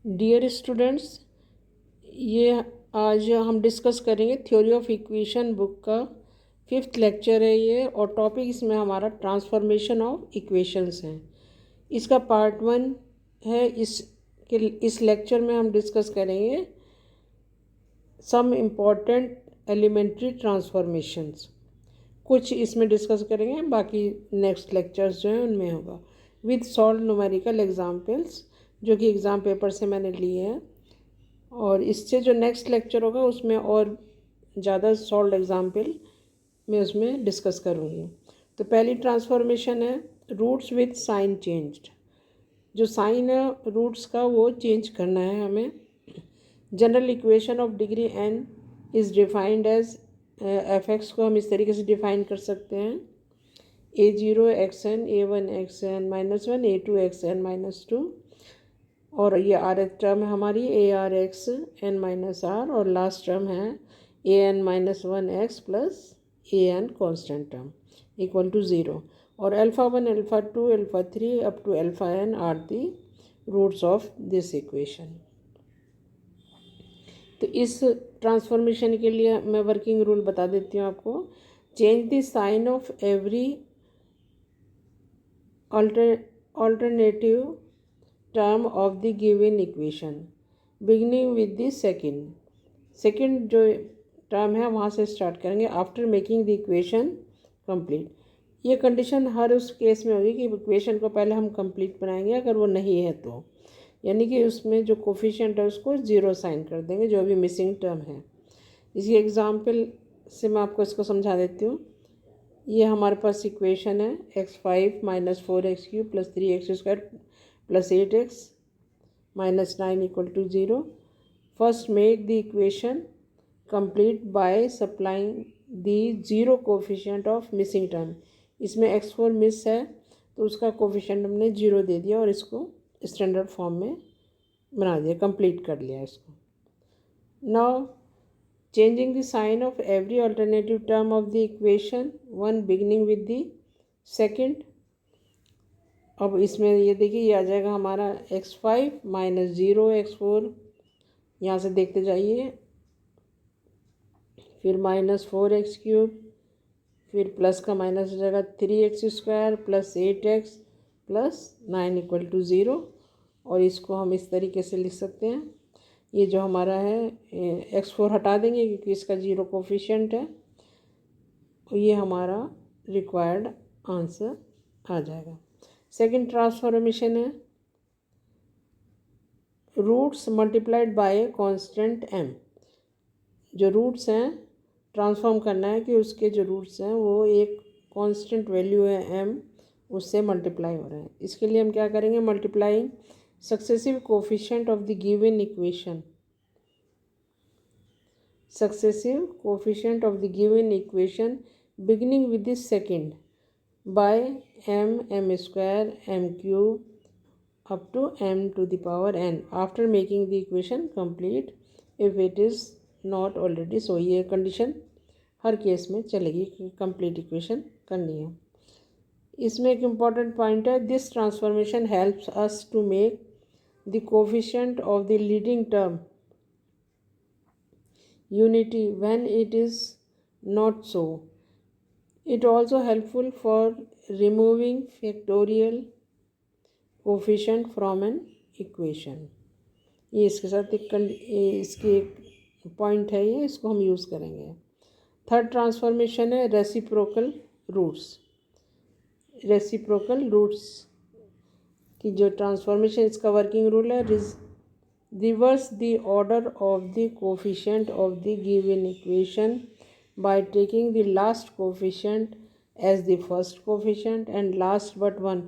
Dear students, ये आज हम डिस्कस करेंगे थ्योरी ऑफ इक्वेशन बुक का 5th लेक्चर है ये, और टॉपिक इसमें हमारा ट्रांसफॉर्मेशन ऑफ इक्वेशंस हैं। इसका पार्ट 1 है। इस लेक्चर में हम डिस्कस करेंगे सम इम्पॉर्टेंट एलिमेंट्री ट्रांसफॉर्मेशंस। कुछ इसमें डिस्कस करेंगे, बाकी नेक्स्ट लेक्चर्स जो हैं उनमें होगा विद सॉल्व न्यूमेरिकल एग्जाम्पल्स, जो कि एग्ज़ाम पेपर से मैंने लिए हैं। और इससे जो नेक्स्ट लेक्चर होगा उसमें और ज़्यादा सॉल्व एग्जाम्पल मैं उसमें डिस्कस करूँगी। तो पहली ट्रांसफॉर्मेशन है रूट्स विद साइन चेंज्ड। जो साइन है रूट्स का वो चेंज करना है हमें। General equation of degree n is defined as f(x) को हम इस तरीके से डिफाइन कर सकते हैं a0 xn a1 xn -1 a2 xn -2, और ये आर टर्म है हमारी a r x n minus r, और लास्ट टर्म है a n -1 x plus a n constant term equal to 0, और alpha 1 alpha 2 alpha 3 up to alpha n are the roots of this equation. तो इस transformation के लिए मैं working rule बता देती हूँ आपको। Change the sign of every alternative term of the given equation beginning with the second जो टर्म है वहाँ से स्टार्ट करेंगे after making the equation complete. ये कंडीशन हर उस केस में होगी कि इक्वेशन को पहले हम कंप्लीट बनाएंगे, अगर वो नहीं है तो यानी कि उसमें जो कोफिशिएंट है उसको 0 साइन कर देंगे, जो भी मिसिंग टर्म है। इसी एग्जाम्पल से मैं आपको इसको समझा देती हूँ। ये हमारे पास इक्वेशन है x5 - 4x³ + 3x² + 8x -9 = 0। First make the equation complete by supplying the 0 coefficient of missing term. इसमें x4 मिस है तो उसका कोफिशिएंट हमने 0 दे दिया और इसको स्टैंडर्ड फॉर्म में बना दिया, कंप्लीट कर लिया इसको। Now changing the sign of every alternative term of the equation, one beginning with the second। अब इसमें ये देखिए ये आ जाएगा हमारा x5 - 0 x4, यहाँ से देखते जाइए, फिर -4x³, फिर प्लस का माइनस हो जाएगा 3x² + 8x + 9 = 0, और इसको हम इस तरीके से लिख सकते हैं। ये जो हमारा है x4 हटा देंगे क्योंकि इसका 0 कोफिशिएंट है, और ये हमारा रिक्वायर्ड आंसर आ जाएगा। सेकंड ट्रांसफॉर्मेशन है roots multiplied by constant m। जो रूट्स हैं ट्रांसफॉर्म करना है कि उसके जो रूट्स हैं वो एक कांस्टेंट वैल्यू है m, उससे मल्टीप्लाई हो रहे हैं। इसके लिए हम क्या करेंगे, multiplying successive coefficient of the given equation, successive coefficient of the given equation beginning with the second by m² m³ up to m to the power n after making the equation complete if it is not already so। ये condition हर case में चलेगी कि complete equation करनी है। इसमें एक important point है, this transformation helps us to make the coefficient of the leading term unity when it is not so। It also helpful for removing factorial coefficient from an equation। ये इसके साथ इसकी एक पॉइंट है, ये इसको हम यूज़ करेंगे। थर्ड ट्रांसफॉर्मेशन है रेसिप्रोकल रूट्स। रेसिप्रोकल रूट्स की जो ट्रांसफॉर्मेशन, इसका वर्किंग रूल है reverse the order of the coefficient of the given equation by taking the last coefficient as the first coefficient and last but one,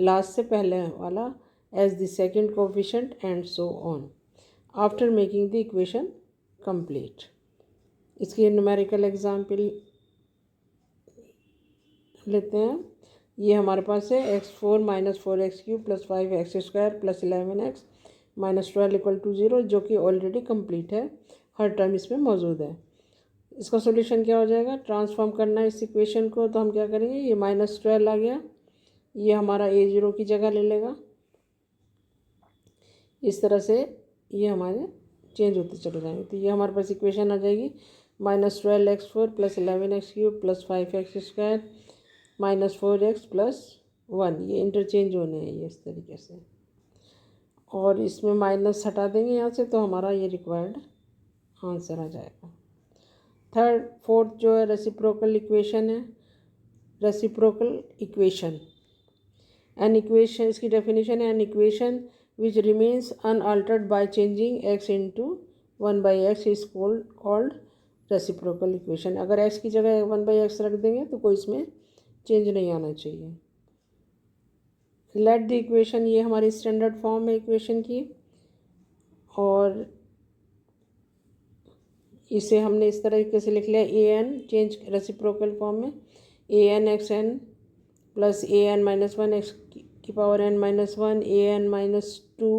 last से पहले वाला as the second coefficient and so on after making the equation complete। इसकी numerical example लेते हैं। ये हमारे पास है x4 - 4x³ + 5x² + 11x -12 = 0, जो कि ऑलरेडी कंप्लीट है, हर टर्म इसमें मौजूद है। इसका सॉल्यूशन क्या हो जाएगा, ट्रांसफॉर्म करना है इस इक्वेशन को, तो हम क्या करेंगे, ये -12 आ गया, ये हमारा a0 की जगह ले लेगा, इस तरह से ये हमारे चेंज होते चले जाएंगे। तो ये हमारे पास इक्वेशन आ जाएगी -12x4 + 11x³ + 5x² -4x + 1। ये इंटरचेंज होने हैं ये इस तरीके से, और इसमें माइनस हटा देंगे यहाँ से, तो हमारा ये रिक्वायर्ड आंसर आ जाएगा। फोर्थ जो है रेसिप्रोकल इक्वेशन है। रेसिप्रोकल इक्वेशन, एन इक्वेशन, इसकी डेफिनेशन है an equation which remains unaltered by changing x into 1/x is called reciprocal equation. अगर x की जगह 1/x रख देंगे तो कोई इसमें चेंज नहीं आना चाहिए। लेट द इक्वेशन, ये हमारी स्टैंडर्ड फॉर्म है इक्वेशन की, और इसे हमने इस तरीके से लिख लिया A N, change reciprocal form में, an(xn) + an-1 x⁻n-1 an-2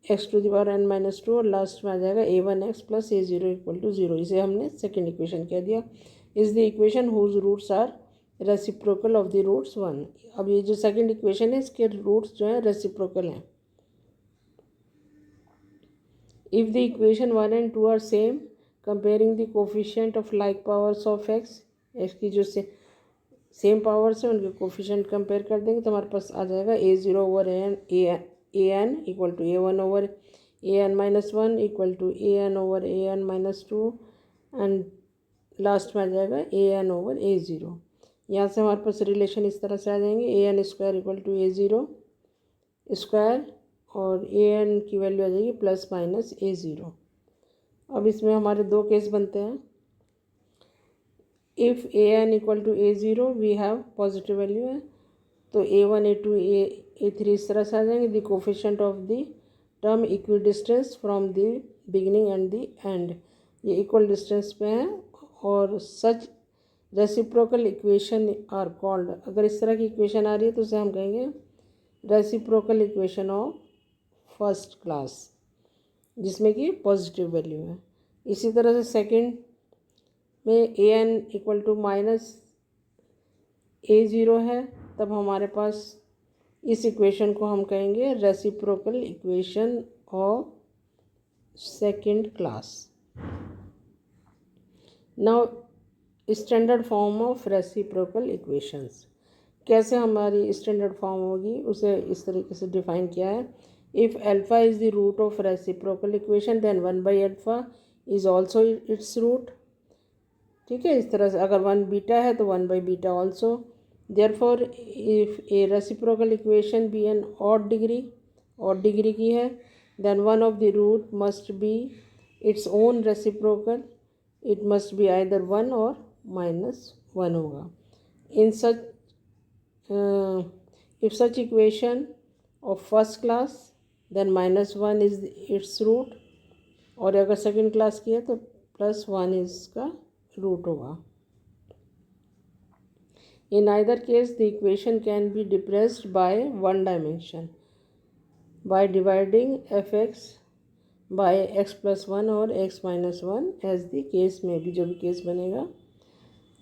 x⁻n-2, और लास्ट में आ जाएगा a1x + a0 = 0। इसे हमने सेकेंड इक्वेशन कह दिया। Is the equation whose roots are reciprocal of the roots 1। अब ये जो सेकेंड इक्वेशन है इसके रूट्स जो है रेसिप्रोकल हैं। If the equation 1 and 2 are same, comparing the coefficient of like powers of x की जो सेम पावर्स है उनके कोफिशिएंट कंपेयर कर देंगे तो हमारे पास आ जाएगा a0/an = a1/an-1 = an/an-2, and last में आ जाएगा an/a0। यहाँ से हमारे पास रिलेशन इस तरह से आ जाएंगे, an² = a0², और an की वैल्यू आ जाएगी ±a0। अब इसमें हमारे दो केस बनते हैं। If an = a0 we have positive value है, तो a1 a2 a3 इस तरह से आ जाएंगे। The coefficient of the term equi distance from the beginning and the end, ये इक्वल डिस्टेंस पे हैं, और सच रेसिप्रोकल इक्वेशन आर कॉल्ड। अगर इस तरह की इक्वेशन आ रही है तो उसे हम कहेंगे reciprocal equation of first class, जिसमें कि पॉजिटिव वैल्यू है। इसी तरह से सेकंड में an = -a0 है, तब हमारे पास इस इक्वेशन को हम कहेंगे reciprocal equation of second class. Now standard form of reciprocal equations, कैसे हमारी स्टैंडर्ड फॉर्म होगी उसे इस तरीके से डिफाइन किया है। If alpha is the root of reciprocal equation then 1/α is also its root. ठीक है, इस तरह से अगर 1 बीटा है तो 1/β also. Therefore if a reciprocal equation be n odd degree की है, then one of the root must be its own reciprocal. It must be either 1 और -1 होगा। इन सच if such equation of first class then -1 is its root, और अगर second class की है तो +1 इसका रूट होगा। In either case the equation can be depressed by one dimension by dividing fx by x + 1 और x - 1 as the case में भी, जो भी केस बनेगा।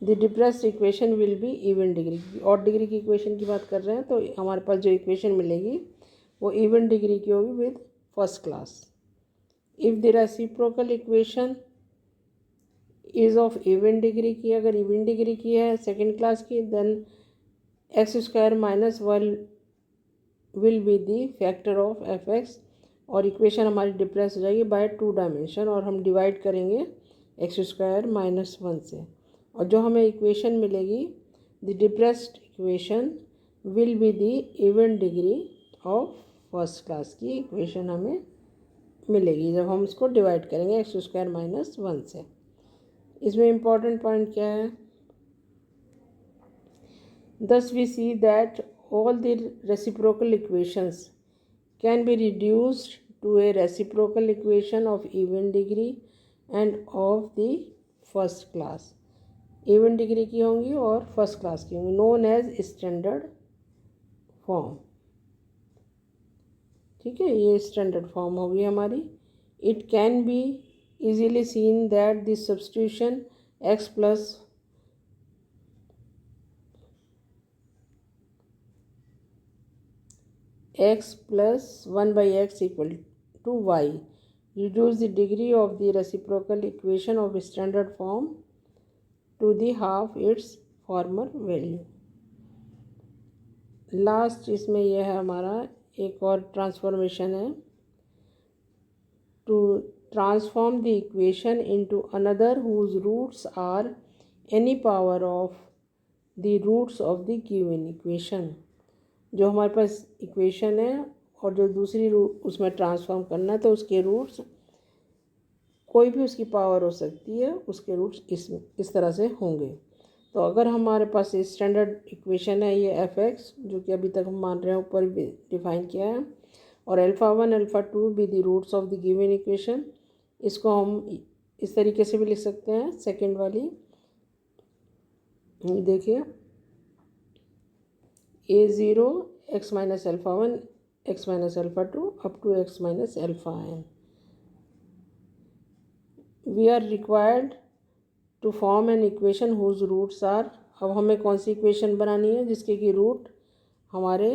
The depressed equation will be even degree की, और डिग्री की इक्वेशन की बात कर रहे हैं तो हमारे पास जो इक्वेशन मिलेगी वो इवन डिग्री की होगी with first class. If the reciprocal equation is of even degree की, अगर इवन डिग्री की है सेकेंड क्लास की, then x² - 1 will be the factor of fx, और इक्वेशन हमारी डिप्रेस हो जाएगी बाय 2 डायमेंशन, और हम डिवाइड करेंगे x² - 1 से, और जो हमें इक्वेशन मिलेगी the depressed equation will be the even degree of first class की इक्वेशन हमें मिलेगी जब हम उसको डिवाइड करेंगे x² - 1 से। इसमें इम्पॉर्टेंट पॉइंट क्या है, thus we see that all the reciprocal equations can be reduced to a reciprocal equation of even degree and of the first class। Even degree की होंगी और फर्स्ट क्लास की होंगी, नोन एज स्टैंडर्ड फॉर्म। ठीक है, ये standard form होगी हमारी। It can be easily seen that the substitution x plus x plus 1 by x equal to y. Reduce the degree of the reciprocal equation of standard form to the half its former value. Last इसमें यह है हमारा एक और transformation है, to transform the equation into another whose roots are any power of the roots of the given equation. जो हमारे पास equation है और जो दूसरी रूट उसमें ट्रांसफॉर्म करना है, तो उसके रूट्स कोई भी उसकी पावर हो सकती है, उसके रूट्स इस तरह से होंगे। तो अगर हमारे पास ये स्टैंडर्ड इक्वेशन है, ये एफ एक्स जो कि अभी तक हम मान रहे हैं ऊपर भी डिफाइन किया है, और alpha 1 alpha 2 be the roots of the given equation, इसको हम इस तरीके से भी लिख सकते हैं। सेकंड वाली देखिए, a0 x minus alpha 1 x minus alpha 2 up to x minus alpha n। We are required to form an equation whose roots are. अब हमें कौन सी इक्वेशन बनानी है जिसके कि रूट हमारे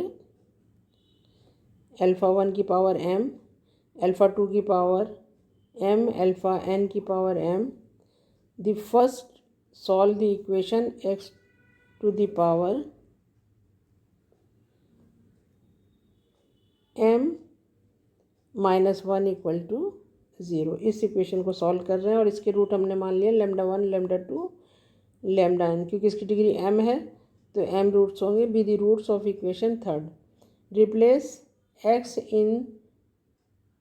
अल्फ़ा 1 की पावर m, अल्फ़ा 2 की पावर m, अल्फ़ा n की power m। The first solve the equation x to the power m minus 1 equal to 0। इस इक्वेशन को सॉल्व कर रहे हैं और इसके रूट हमने मान लिया लैम्डा 1 लैम्डा 2 लैम्डा n, क्योंकि इसकी डिग्री m है तो m रूट्स होंगे। Be the roots of equation third. Replace x in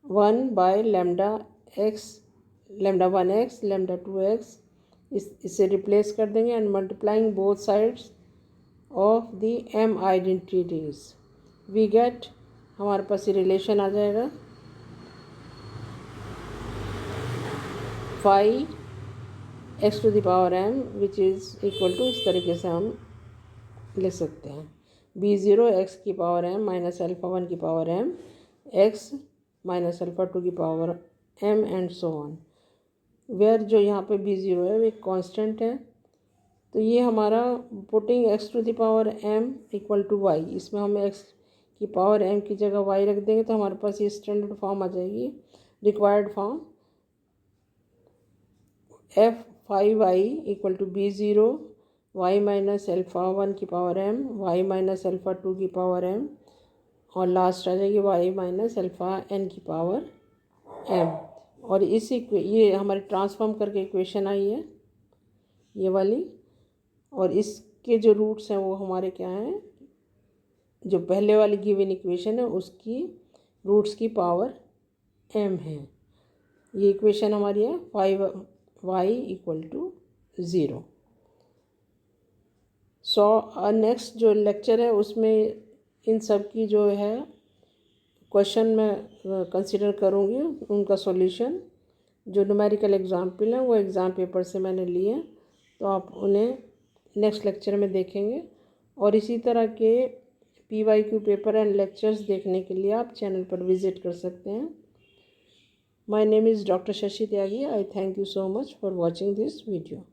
1 by lambda x, lambda 1x lambda 2x, इससे रिप्लेस कर देंगे and multiplying both sides of the m identities we get, हमारे पास ये relation आ जाएगा 5x to the power m which is equal to, इस तरीके से हम लिख सकते हैं b0 x की पावर m माइनस अल्फ़ा 1 की power m x minus alpha 2 की power m and so on, where जो यहाँ पे b0 है वो एक कांस्टेंट है। तो ये हमारा putting x to the power m equal to y, इसमें हम x की पावर m की जगह y रख देंगे तो हमारे पास ये स्टैंडर्ड फॉर्म आ जाएगी, required form f5y equal to b0 y minus alpha 1 की power m, y minus alpha 2 की पावर m, और लास्ट आ जाएगी y माइनस अल्फ़ा n की पावर m। और ये हमारी ट्रांसफॉर्म करके इक्वेशन आई है ये वाली, और इसके जो रूट्स हैं वो हमारे क्या हैं, जो पहले वाली गिवन इक्वेशन है उसकी रूट्स की पावर m है। ये इक्वेशन हमारी है 5y equal to 0। So next जो लेक्चर है उसमें इन सब की जो है क्वेश्चन मैं कंसिडर करूँगी, उनका सॉल्यूशन जो न्यूमेरिकल एग्जाम्पल है वो एग्ज़ाम पेपर से मैंने लिए, तो आप उन्हें नेक्स्ट लेक्चर में देखेंगे। और इसी तरह के PYQ पेपर एंड लेक्चर्स देखने के लिए आप चैनल पर विज़िट कर सकते हैं। My name is doctor Shashi Tyagi. I thank you so much for watching this video.